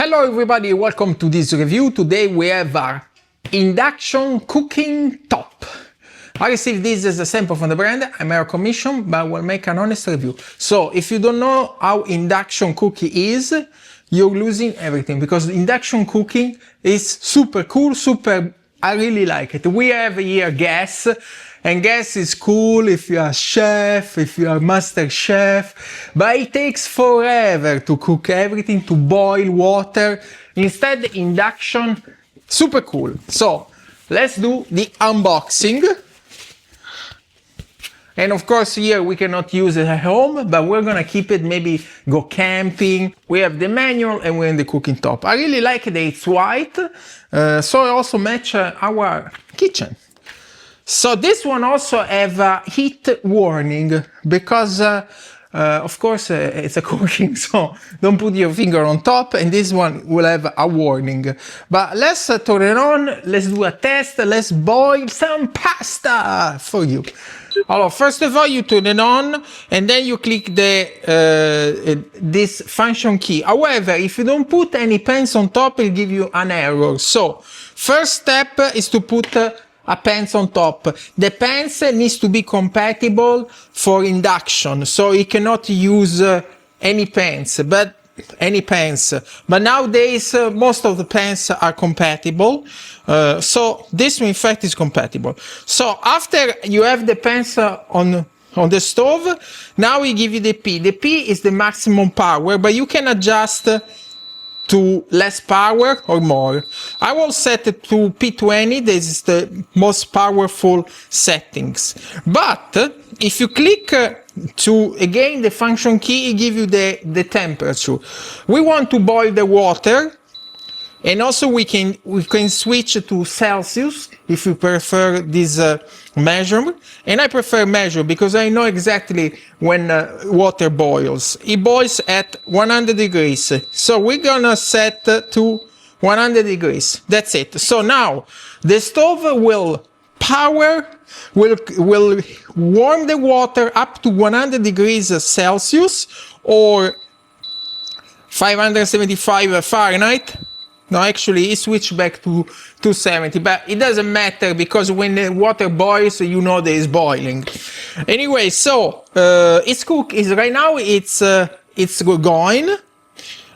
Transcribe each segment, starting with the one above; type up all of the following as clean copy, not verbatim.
Hello everybody, welcome to this review. Today we have our induction cooking top. I received this as a sample from the brand. I'm a commission, but we'll make an honest review. So if you don't know how induction cooking is, you're losing everything, because induction cooking is super cool, I really like it. We have here gas, and gas is cool if you are a chef, if you are a master chef, but it takes forever to cook everything, to boil water. Instead, induction, super cool. So let's do the unboxing. And of course here we cannot use it at home, but we're gonna keep it, maybe go camping. We have the manual and we're in the cooking top. I really like that it's white, so it also match our kitchen. So this one also have a heat warning, because of course it's a cooking, so don't put your finger on top, and this one will have a warning. But let's turn it on, let's do a test, let's boil some pasta for you. Alors, first of all, you turn it on, and then you click the this function key. However, if you don't put any pans on top, it'll give you an error. So, first step is to put a pans on top. The pans needs to be compatible for induction, so you cannot use any pans, but nowadays most of the pans are compatible, so this one in fact is compatible. So after you have the pans on the stove, now we give you the P. The P is the maximum power, but you can adjust to less power or more. I will set it to P20. This is the most powerful settings. But if you click to again the function key, it gives you the temperature. We want to boil the water, and also we can switch to Celsius if you prefer this measurement. And I prefer measure because I know exactly when water boils. It boils at 100 degrees. So we're gonna set to 100 degrees. That's it. So now the stove will warm the water up to 100 degrees Celsius or 575 Fahrenheit. No, actually, it switched back to 270, but it doesn't matter because when the water boils, you know that it's boiling. Anyway, so it's cooked. Right now it's going.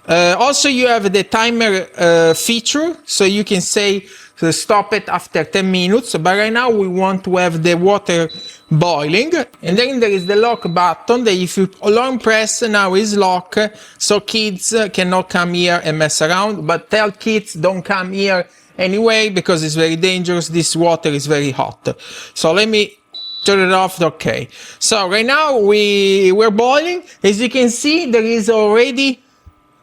Also, you have the timer feature, so you can say to stop it after 10 minutes. But right now we want to have the water boiling, and then there is the lock button that if you long press, now is lock, so kids cannot come here and mess around. But tell kids don't come here anyway because it's very dangerous. This water is very hot. So let me turn it off. Okay, so right now we're boiling. As you can see, there is already,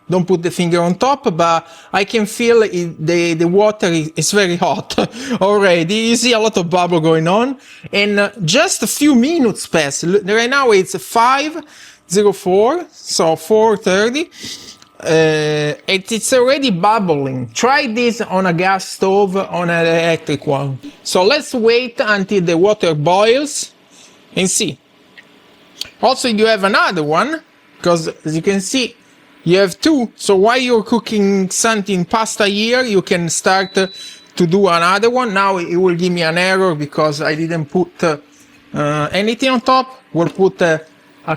don't put the finger on top, but I can feel the water is very hot already. You see a lot of bubble going on, and just a few minutes pass. Right now it's 5:04, so 4:30, it's already bubbling. Try this on a gas stove, on an electric one. So let's wait until the water boils and see. Also, you have another one, because as you can see, you have two, so while you're cooking something pasta here, you can start to do another one. Now it will give me an error because I didn't put anything on top. We'll put a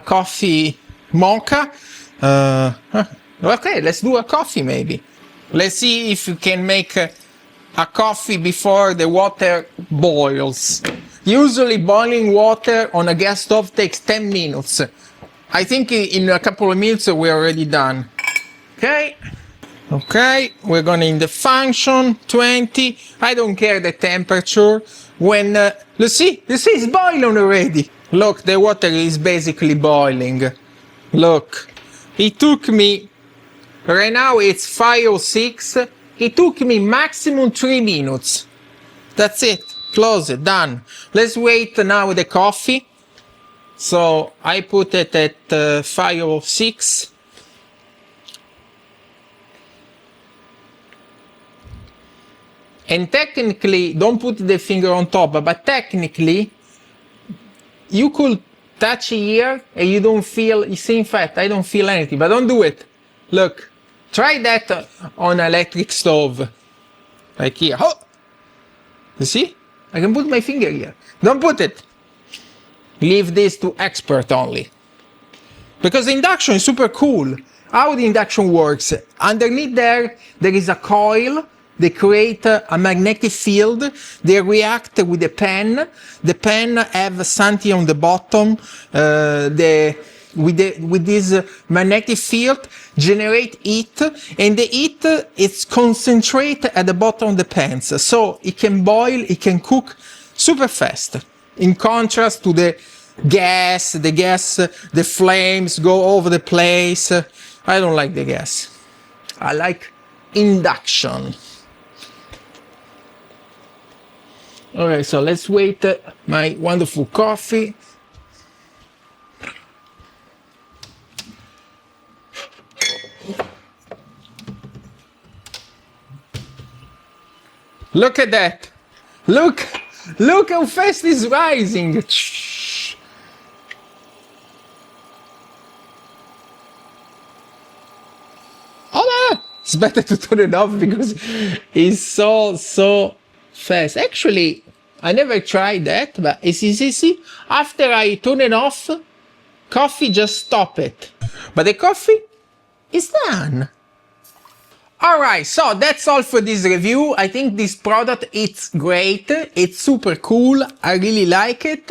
coffee mocha. Okay, let's do a coffee maybe. Let's see if you can make a coffee before the water boils. Usually boiling water on a gas stove takes 10 minutes. I think in a couple of minutes we're already done. Okay, we're going in the function 20. I don't care the temperature. When let's see, it's boiling already. Look, the water is basically boiling. Look, it took me, right now it's 5:06. It took me maximum 3 minutes. That's it. Close it. Done. Let's wait now the coffee. So I put it at 5:06. And technically, don't put the finger on top, but technically, you could touch here and you don't feel, you see, in fact, I don't feel anything, but don't do it. Look, Try that on electric stove. Like here. Oh! You see? I can put my finger here. Don't put it. Leave this to expert only. Because the induction is super cool. How the induction works. Underneath there is a coil. They create a magnetic field. They react with the pen. The pen have something on the bottom. With this magnetic field, generate heat, and the heat is concentrated at the bottom of the pans. So it can boil, it can cook super fast. In contrast to the gas, the flames go over the place. I don't like the gas. I like induction. Okay, so let's wait my wonderful coffee. Look at that. Look how fast it's rising. Oh, no. It's better to turn it off because it's so fast. Actually, I never tried that, but it's easy. After I turn it off, coffee just stop it. But the coffee is done. Alright, so that's all for this review. I think this product, it's great. It's super cool. I really like it.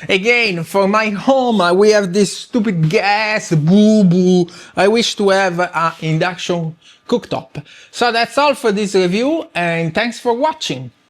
Again, for my home, we have this stupid gas, boo-boo. I wish to have an induction cooktop. So that's all for this review, and thanks for watching.